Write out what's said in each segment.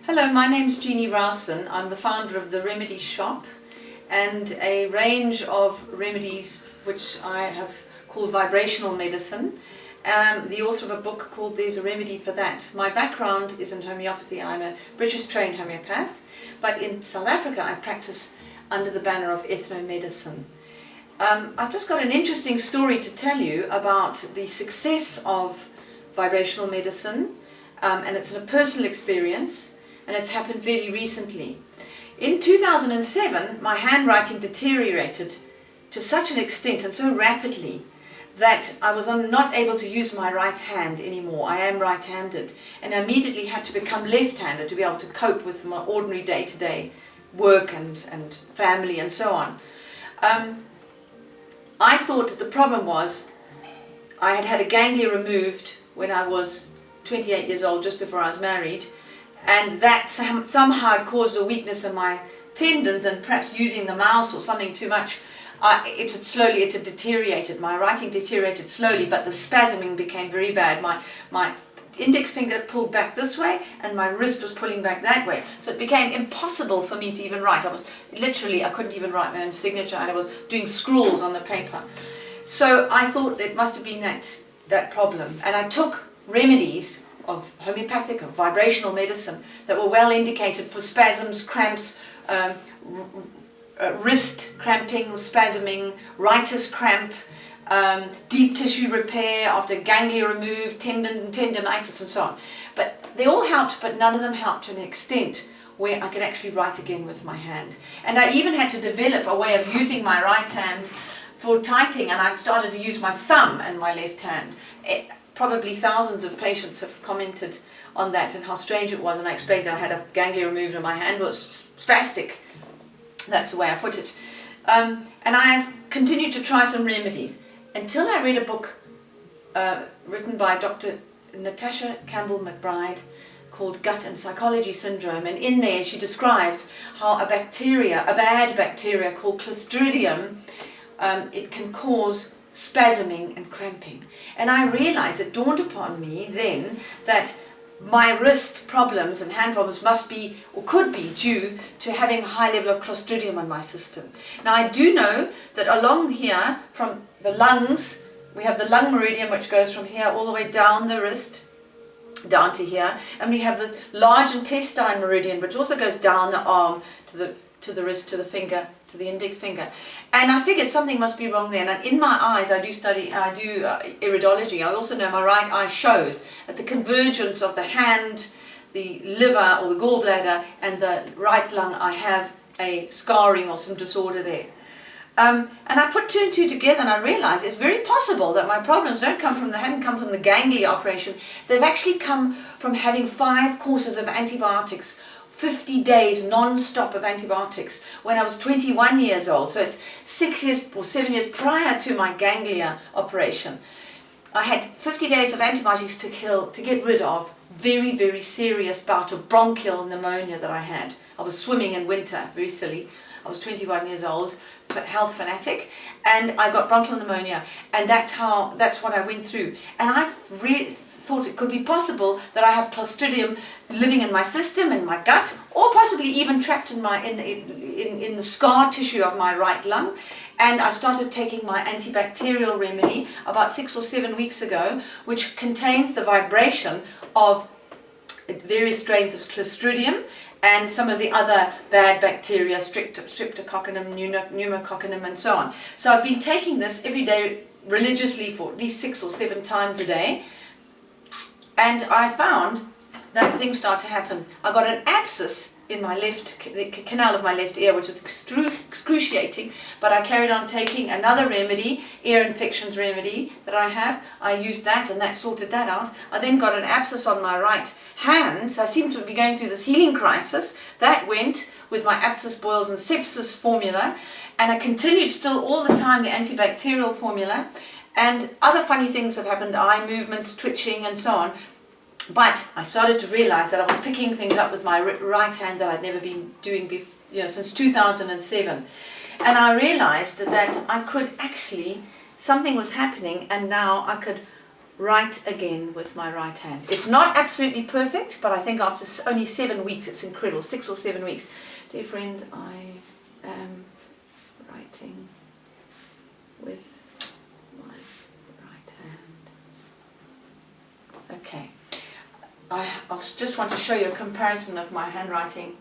Hello, my name's Genie Rowson. I'm the founder of the Remedy Shoppe and a range of remedies which I have called Vibrational Medicine. The author of a book called There's a Remedy for That. My background is in homeopathy. I'm a British trained homeopath, but in South Africa I practice under the banner of ethnomedicine. I've just got an interesting story to tell you about the success of vibrational medicine, and it's a personal experience. And it's happened very recently. In 2007, my handwriting deteriorated to such an extent and so rapidly that I was not able to use my right hand anymore. I am right-handed, and I immediately had to become left-handed to be able to cope with my ordinary day-to-day work and family and so on. I thought that the problem was I had had a ganglia removed when I was 28 years old, just before I was married, and that somehow caused a weakness in my tendons, and perhaps using the mouse or something too much, it had deteriorated. My writing deteriorated slowly, but the spasming became very bad. My index finger pulled back this way and my wrist was pulling back that way. So it became impossible for me to even write. I couldn't even write my own signature, and I was doing scrawls on the paper. So I thought it must have been that problem, and I took remedies of homeopathic or vibrational medicine that were well indicated for spasms, cramps, wrist cramping or spasming, writer's cramp, deep tissue repair after ganglia removed, tendonitis and so on. But they all helped, but none of them helped to an extent where I could actually write again with my hand. And I even had to develop a way of using my right hand for typing, and I started to use my thumb and my left hand. Probably thousands of patients have commented on that and how strange it was, and I explained that I had a ganglia removed and my hand was spastic. That's the way I put it. And I've continued to try some remedies until I read a book written by Dr. Natasha Campbell-McBride called Gut and Psychology Syndrome, and in there she describes how a bad bacteria called Clostridium, it can cause spasming and cramping. And I realized, it dawned upon me then, that my wrist problems and hand problems must be or could be due to having a high level of Clostridium in my system. Now I do know that along here from the lungs, we have the lung meridian, which goes from here all the way down the wrist down to here, and we have this large intestine meridian which also goes down the arm to the wrist, to the finger, to the index finger. And I figured something must be wrong there. And in my eyes, I do iridology. I also know my right eye shows at the convergence of the hand, the liver or the gallbladder, and the right lung, I have a scarring or some disorder there. And I put two and two together, and I realized it's very possible that my problems haven't come from the ganglia operation. They've actually come from having 5 courses of antibiotics, 50 days non-stop of antibiotics when I was 21 years old. So it's 6 years or 7 years prior to my ganglia operation. I had 50 days of antibiotics to get rid of very, very serious bout of bronchial pneumonia that I had. I was swimming in winter, very silly. I was 21 years old, health fanatic, and I got bronchial pneumonia, and that's what I went through. And I really thought it could be possible that I have Clostridium living in my system, in my gut, or possibly even trapped in the scar tissue of my right lung. And I started taking my antibacterial remedy about 6 or 7 weeks ago, which contains the vibration of various strains of Clostridium and some of the other bad bacteria, Streptococcinum, pneumococcinum, and so on. So I've been taking this every day religiously for at least 6 or 7 times a day. And I found that things start to happen. I got an abscess in my the canal of my left ear, which is excruciating, but I carried on taking another remedy, ear infections remedy that I have. I used that, and that sorted that out. I then got an abscess on my right hand, so I seem to be going through this healing crisis. That went with my abscess, boils and sepsis formula, and I continued still all the time the antibacterial formula. And other funny things have happened, eye movements, twitching and so on. But I started to realize that I was picking things up with my right hand that I'd never been doing since 2007. And I realized that I could actually, something was happening, and now I could write again with my right hand. It's not absolutely perfect, but I think after only 7 weeks, it's incredible. 6 or 7 weeks. Dear friends, I am writing with my right hand. Okay. I just want to show you a comparison of my handwriting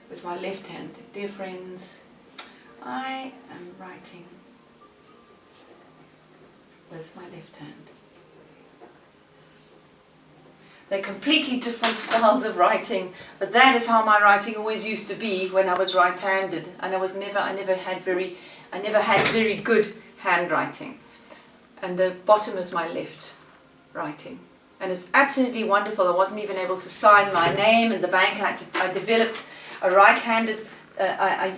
with my left hand. Dear friends, I am writing with my left hand. They're completely different styles of writing, but that is how my writing always used to be when I was right-handed, and I never had very good handwriting. And the bottom is my left writing, and it's absolutely wonderful. I wasn't even able to sign my name in the bank. I developed a right-handed. I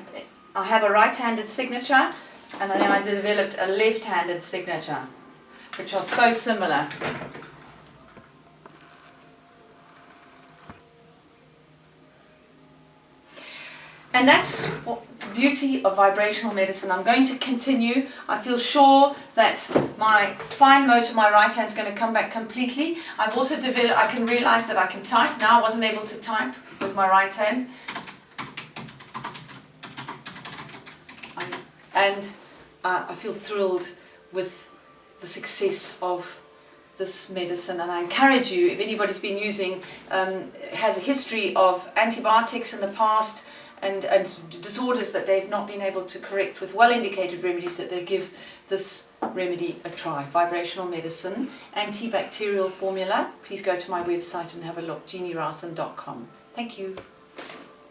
have a right-handed signature, and then I developed a left-handed signature, which are so similar. And that's the beauty of vibrational medicine. I'm going to continue. I feel sure that my fine motor, my right hand, is going to come back completely. I've also developed, I can realize that I can type. Now I wasn't able to type with my right hand. I feel thrilled with the success of this medicine, and I encourage you, if anybody's been using, has a history of antibiotics in the past, and disorders that they've not been able to correct with well-indicated remedies, that they give this remedy a try. Vibrational Medicine, antibacterial formula. Please go to my website and have a look, GenieRowson.com. Thank you.